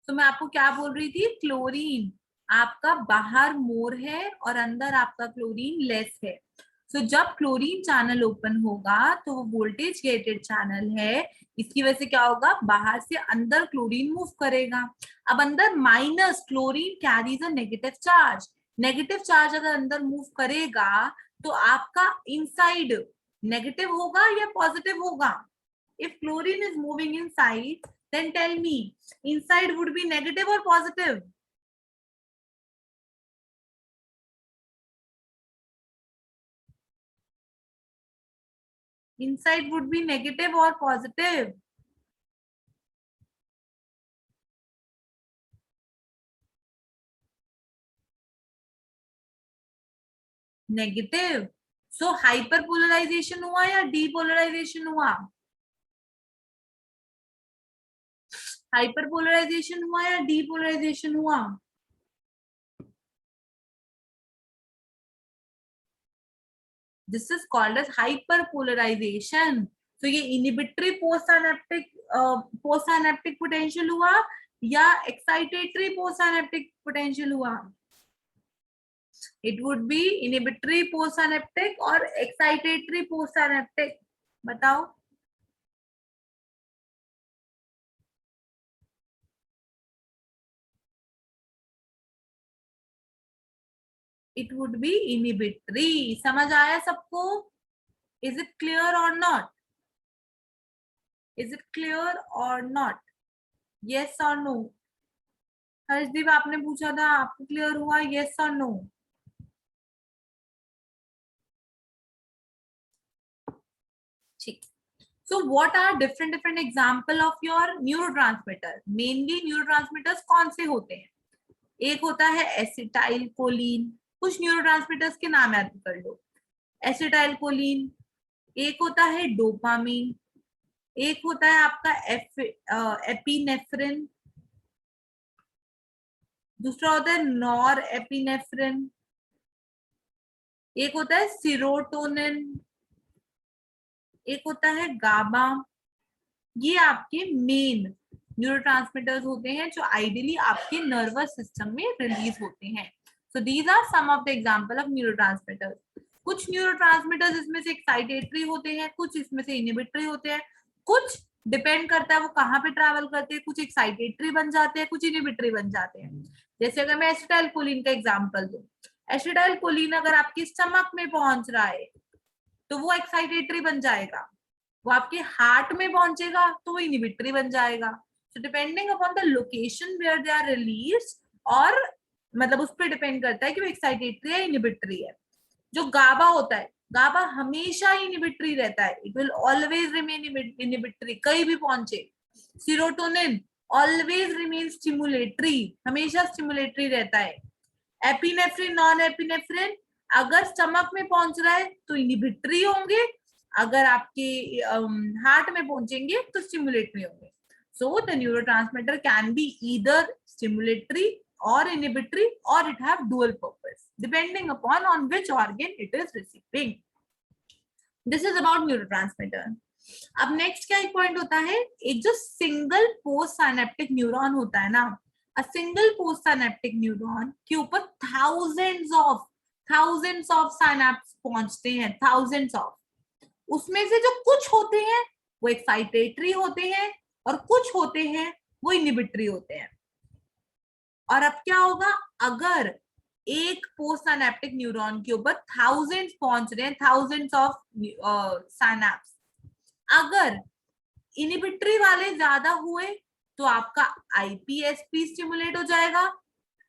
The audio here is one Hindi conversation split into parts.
तो मैं आपको क्या बोल रही थी, क्लोरीन आपका बाहर मोर है और अंदर आपका क्लोरीन लेस है। सो जब क्लोरीन चैनल ओपन होगा तो वो वोल्टेज गेटेड चैनल है, इसकी वजह से क्या होगा, बाहर से अंदर क्लोरीन मूव करेगा। अब अंदर minus, chlorine carries a negative charge, negative charge अगर अंदर मूव करेगा तो आपका इनसाइड नेगेटिव होगा या पॉजिटिव होगा? If chlorine is moving inside, then tell me, inside would be negative or positive? Inside would be negative or positive? Negative. So hyperpolarization हुआ या डीपोलराइजेशन हुआ? हाइपरपोलराइजेशन हुआ या डीपोलराइजेशन हुआ? This is called as hyperpolarization. तो ये इनिबिटरी पोस्ट सिनेप्टिक पोटेंशियल हुआ या एक्साइटेटरी पोस्ट सिनेप्टिक पोटेंशियल हुआ? It would be inhibitory postsynaptic और excitatory postsynaptic, बताओ। It would be inhibitory। समझ आया सबको? Is it clear or not? Is it clear or not? Yes or no? Harshdeep आपने पूछा था, आपको क्लियर हुआ? Yes or no? ठीक। So what are different example of your neurotransmitter? Mainly neurotransmitters कौन से होते हैं? एक होता है एसिटाइल कोलिन, कुछ न्यूरोट्रांसमीटर्स के नाम याद कर लो। एसिटाइल कोलिन, एक होता है डोपामीन, एक होता है आपका एपिनेफ्रिन, दूसरा होता है नॉर एपिनेफ्रिन, एक होता है सीरोटोनिन, एक होता है गाबा। ये आपके मेन न्यूरोट्रांसमीटर्स होते हैं जो आइडियली आपके नर्वस सिस्टम में रिलीज होते हैं। So these are some of the example of neurotransmitters. कुछ न्यूरोट्रांसमीटर्स इसमें से एक्साइटेटरी होते हैं, कुछ इसमें से इनहिबिटरी होते हैं, कुछ डिपेंड करता है वो कहाँ पे ट्रैवल करते हैं, कुछ एक्साइटेटरी बन जाते हैं, कुछ इनहिबिटरी बन जाते हैं। जैसे अगर मैं एसिटाइल कोलिन का एग्जांपल दूं, एसिटाइल कोलिन अगर आपके स्टमक में पहुंच रहा है तो वो एक्साइटेटरी बन जाएगा, वो आपके हार्ट में पहुंचेगा तो वो इनहिबिटरी बन जाएगा। So depending upon the location where they are release, और मतलब उस पर डिपेंड करता है कि वो एक्साइटेटरी है इनहिबिटरी है। जो गाबा होता है, गाबा हमेशा इनहिबिटरी रहता है, it will always remain inhibitory कहीं भी पहुंचे। सीरोटोनिन ऑलवेज रिमेन स्टिमुलेटरी, हमेशा स्टिमुलेटरी रहता है। एपिनेफ्रिन, नॉन एपिनेफ्रिन अगर स्टमक में पहुंच रहा है तो इनहिबिटरी होंगे, अगर आपके हार्ट में पहुंचेंगे तो स्टिमुलेटरी होंगे। So the neurotransmitter can be either stimulatory or inhibitory, or it have dual purpose depending upon on which organ it is receiving. This is about neurotransmitter. अब नेक्स्ट क्या एक पॉइंट होता है, एक जो सिंगल पोस्ट सिनेप्टिक न्यूरॉन होता है ना, a single post synaptic neuron के ऊपर थाउजेंड्स ऑफ सिनेप्स पहुंचते हैं, थाउजेंड्स ऑफ। उसमें से जो कुछ होते हैं वो एक्साइटेटरी होते हैं और कुछ होते हैं वो इनहिबिटरी होते हैं। और अब क्या होगा, अगर एक पोस्ट सिनेप्टिक न्यूरॉन के ऊपर थाउजेंड्स पहुंच रहे हैं, थाउजेंड्स ऑफ सिनेप्स, अगर इनहिबिटरी वाले ज्यादा हुए तो आपका आईपीएसपी स्टिमुलेट हो जाएगा,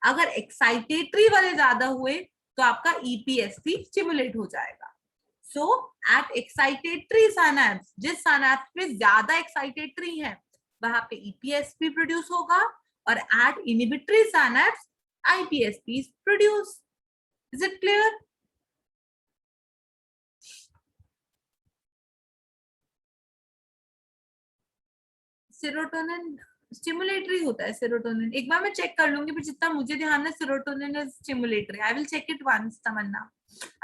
अगर एक्साइटेटरी वाले ज्यादा हुए तो आपका ईपीएसपी स्टिमुलेट हो जाएगा। सो एट एक्साइटेटरी सिनेप्स, जिस सिनेप्स पे ज्यादा एक्साइटेटरी है वहां पे ईपीएसपी प्रोड्यूस होगा, और at inhibitory synapse IPSP is produced. Is it clear? Serotonin stimulatory होता है, सेरोटोनिन एक बार मैं चेक कर लूंगी, पर जितना मुझे ध्यान है serotonin is stimulatory. I will check it once Tamanna,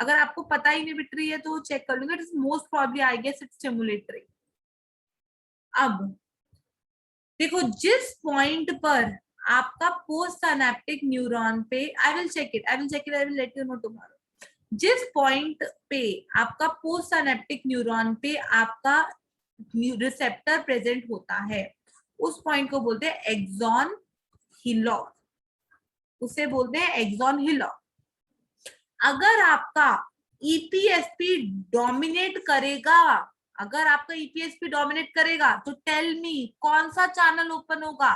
अगर आपको पता ही इनहिबिटरी है तो चेक कर लूंगी, it is most probably I guess it's stimulatory. अब देखो जिस पॉइंट पर आपका पोस्ट सिनेप्टिक न्यूरॉन पे, I will check it, I will let you know tomorrow. जिस पॉइंट पे आपका पोस्ट सिनेप्टिक न्यूरॉन पे आपका रिसेप्टर प्रेजेंट होता है, उस पॉइंट को बोलते हैं एक्सॉन हिलॉक, उसे बोलते हैं एक्सॉन हिलॉक। अगर आपका ईपीएसपी डोमिनेट करेगा, अगर आपका ईपीएसपी डोमिनेट करेगा तो टेल मी कौन सा चैनल ओपन होगा?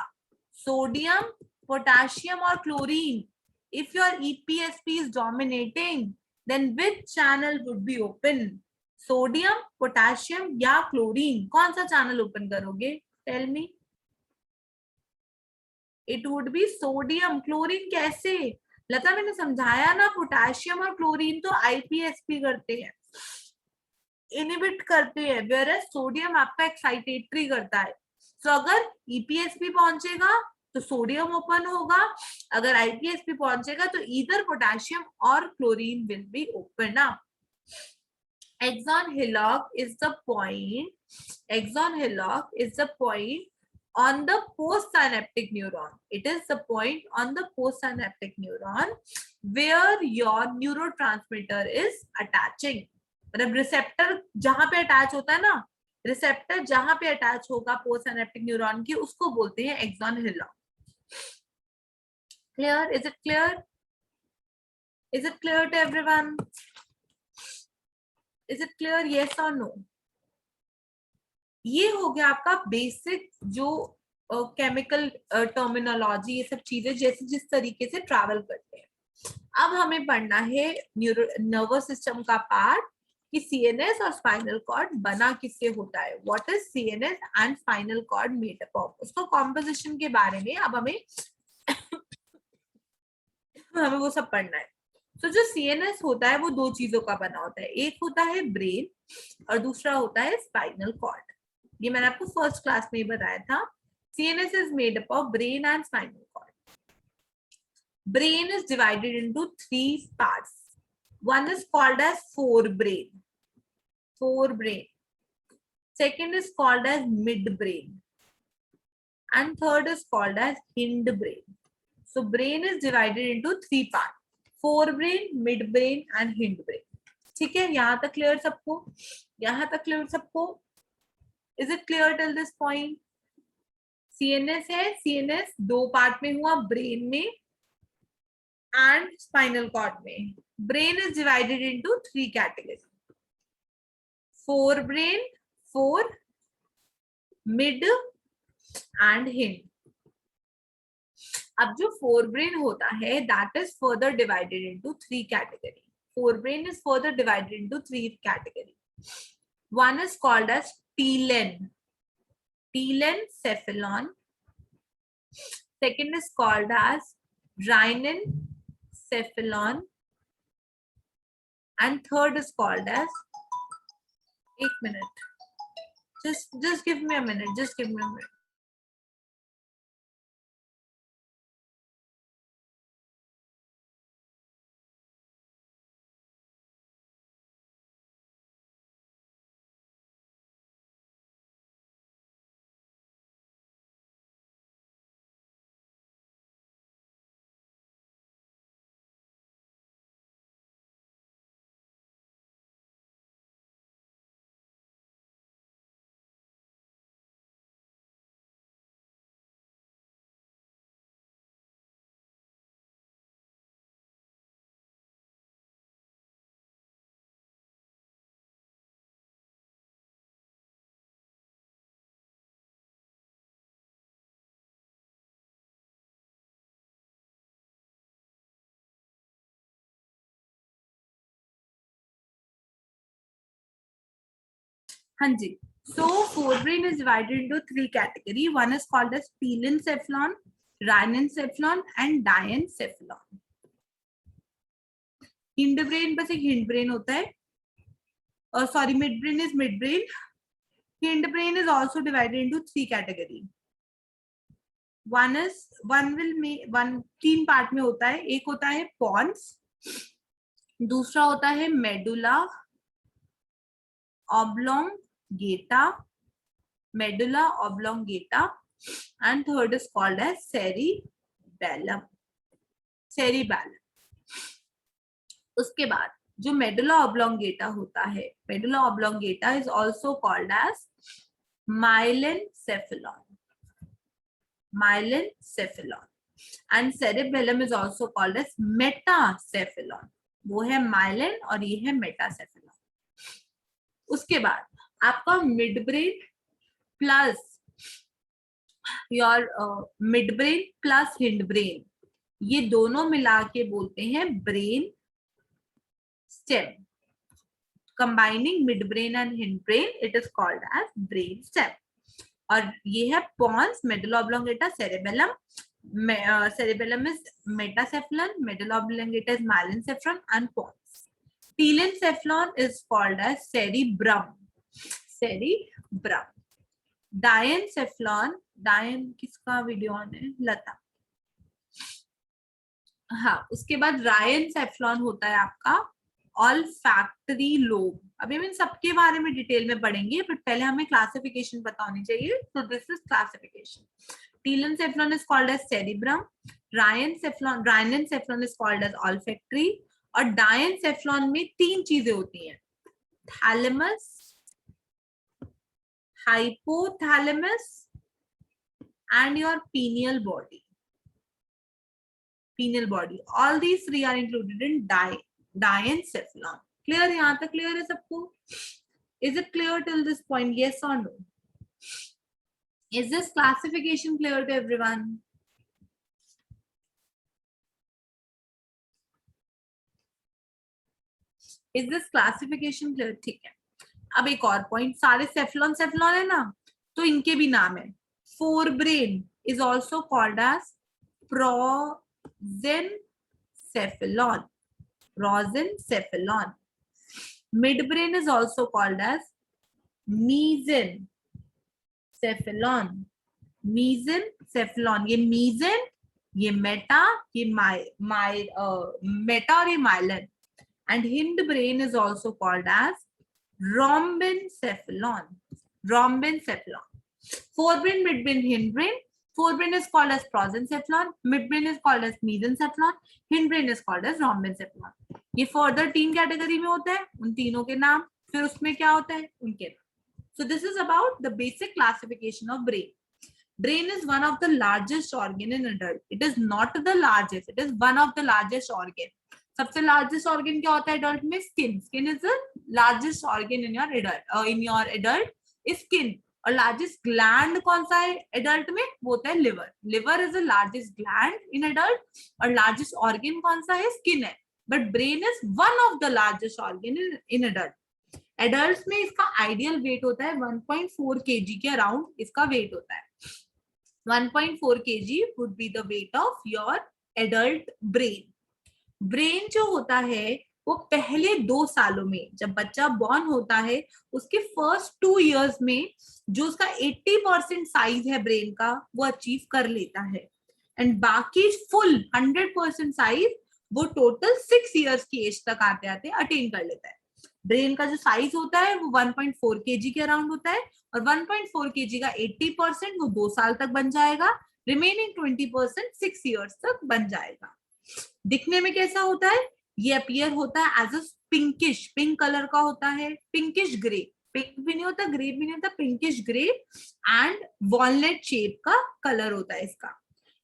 सोडियम, पोटेशियम और chlorine. If your EPSP is dominating then which channel would be open? Sodium, potassium या क्लोरीन, कौन सा चैनल ओपन करोगे? Tell me. It would be sodium. Chlorine कैसे? लता मैंने समझाया ना, पोटेशियम और क्लोरीन तो आईपीएसपी करते हैं, इनहिबिट करते हैं, वेयर एज सोडियम आपका एक्साइटेटरी करता है। तो अगर ईपीएसपी पहुंचेगा तो सोडियम ओपन होगा, अगर आईपीएसपी पहुंचेगा तो इधर पोटेशियम और chlorine will be open up. Axon hillock is the point. Axon hillock is the point on the postsynaptic neuron. It is the point on the postsynaptic neuron where your neurotransmitter is attaching. मतलब रिसेप्टर जहां पे अटैच होता है ना, रिसेप्टर जहां पे अटैच होगा पोस्टसिनेप्टिक न्यूरॉन की, उसको बोलते हैं axon hillock. Clear? Is it clear? Is it clear to everyone? Is it clear? Yes और नो? ये हो गया आपका बेसिक जो केमिकल टर्मिनोलॉजी, ये सब चीजें जैसे जिस तरीके से ट्रैवल करते हैं। अब हमें पढ़ना है नर्वस सिस्टम का पार्ट कि सीएनएस और स्पाइनल कॉर्ड बना किससे होता है। What is CNS and spinal cord made up of, उसको कॉम्पोजिशन के बारे में अब हमें हमें वो सब पढ़ना है। तो जो सीएनएस होता है वो दो चीजों का बना होता है, एक होता है ब्रेन और दूसरा होता है स्पाइनल कॉर्ड। ये मैंने आपको फर्स्ट क्लास में ही बताया था। CNS is made up of brain and spinal cord. Brain is divided into 3 parts. One is called as forebrain. Forebrain. Second is called as midbrain. And third is called as hindbrain. So brain is divided into 3 parts. Forebrain, midbrain and hindbrain. ठीक है, यहां तक क्लियर सबको? यहां तक क्लियर सबको? Is it clear till this point? CNS है, CNS 2 पार्ट में हुआ, ब्रेन में एंड स्पाइनल कॉर्ड में। Brain is divided into 3 category, forebrain, four, mid and hind. अब जो फोरब्रेन होता है that is further divided into 3 category. Forebrain is further divided into 3 categories. One is called as telencephalon. Second is called as rhinencephalon. And third is called as, 1 minute. Just give me a minute. Just give me a minute. हाँ जी, so forebrain is divided into 3 category. One is called as telencephalon, rhinencephalon and diencephalon. Hindbrain बस एक hindbrain होता है, और sorry, midbrain is midbrain. Hindbrain is also divided into 3 category. One 3 part में होता है, एक होता है pons, दूसरा होता है medulla oblongata, medulla oblongata, and third is called as cerebellum, cerebellum. उसके बाद जो मेडुला ऑब्लोंगेटा होता है, medulla oblongata is also called as myelencephalon, myelencephalon, and cerebellum is also called as metencephalon. वो है माइलिन और ये है मेटासेफेलॉन। उसके बाद आपका midbrain plus your midbrain plus hindbrain, ये दोनों मिला के बोलते हैं brain stem. Combining midbrain and hindbrain, it is called as brain stem. और ये है pons, medulla oblongata, cerebellum. Cerebellum is metacephalon, medulla oblongata is myelencephalon, and pons. Telencephalon is called as cerebrum, cerebrum. Diencephalon, डायन किसका वीडियो ऑन है? लता। हाँ, उसके बाद रायनसेफलॉन होता है आपका ऑल्फैक्टरी लोब। अभी हम इन सबके बारे में डिटेल में पढ़ेंगे, बट पहले हमें क्लासिफिकेशन पता होनी चाहिए। तो this is classification. Telencephalon is called as cerebrum, Rhinencephalon is called as olfactory, और diencephalon में तीन चीजें होती हैं, thalamus, hypothalamus and your pineal body. Pineal body, all these three are included in diencephalon. Clear? यहाँ तक clear है सबको? Is it clear till this point? Yes or no? Is this classification clear to everyone? Is this classification clear? ठीक है। अब एक और पॉइंट, सारे सेफलॉन सेफलॉन है ना, तो इनके भी नाम है। Forebrain is also called as prosencephalon, prosencephalon. Midbrain is also called as mesencephalon, mesencephalon. ये मीजेन, ये मेटा, ये मेटा और ये myelen. And hind brain is also called as rhombencephalon, rhombencephalon. Forebrain, midbrain, hindbrain. Forebrain is called as prosencephalon, midbrain is called as mesencephalon, hindbrain is called as rhombencephalon. ये फर्दर तीन कैटेगरी में होता है, उन तीनों के नाम, फिर उसमें क्या होता है उनके नाम. So this is about the basic classification of brain. Brain is one of the largest organ in adult. It is not the largest, it is one of the largest organ. सबसे लार्जेस्ट ऑर्गन क्या होता है एडल्ट में? Skin. Skin is the largest organ in your adult, in your adult skin. और लार्जेस्ट ग्लैंड कौन सा है एडल्ट में? वो होता है liver. Liver is the largest gland in adult, और लार्जेस्ट ऑर्गन कौन सा है? स्किन है. But brain is one of the largest organ in adult. Adult में इसका आइडियल वेट होता है 1.4 kg के अराउंड इसका वेट होता है. 1.4 kg would be the weight of your adult brain. Brain जो होता है वो पहले 2 सालों में, जब बच्चा बॉर्न होता है उसके फर्स्ट 2 इयर्स में जो उसका 80% साइज है ब्रेन का वो अचीव कर लेता है, एंड बाकी फुल 100% साइज वो टोटल 6 इयर्स की एज तक आते आते अटेन कर लेता है. ब्रेन का जो साइज होता है वो 1.4 kg के अराउंड होता है, और 1.4 kg का 80% वो 2 साल तक बन जाएगा, रिमेनिंग 20% 6 इयर्स तक बन जाएगा. दिखने में कैसा होता है? ये अपीयर होता है as a pinkish, pink colour का होता है, पिंकिश ग्रे. पिंक भी नहीं होता, ग्रे भी नहीं होता, pinkish grey and walnut shape का कलर होता है इसका.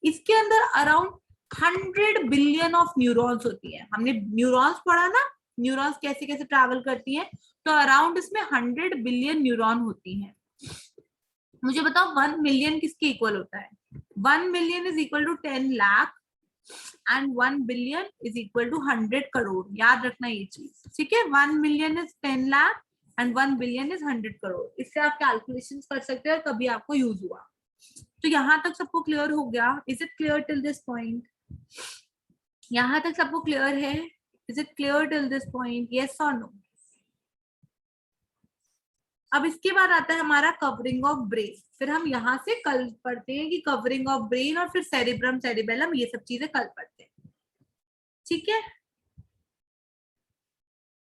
इसके अंदर अराउंड 100 बिलियन ऑफ न्यूरॉन्स होती है. हमने न्यूरॉन्स पढ़ा ना, न्यूरॉन्स कैसे कैसे ट्रैवल करती हैं, तो अराउंड इसमें 100 बिलियन न्यूरॉन होती हैं. मुझे बताओ 1 मिलियन किसके इक्वल होता है? 1 million is equal to 10 lakh and 1 billion is equal to 100 crore. याद रखना ये चीज, ठीक है? 1 million is 10 lakh and 1 billion is 100 crore. इससे आप कैलकुलेशन कर सकते हैं, कभी आपको यूज हुआ. तो यहाँ तक सबको क्लियर हो गया? Is it clear till this point? यहाँ तक सबको क्लियर है? Is it clear till this point? Yes और नो? अब इसके बाद आता है हमारा कवरिंग ऑफ ब्रेन. फिर हम यहाँ से कल पढ़ते हैं कि कवरिंग ऑफ ब्रेन, और फिर सेरिब्रम, सेरिबेलम, ये सब चीजें कल पढ़ते हैं, ठीक है?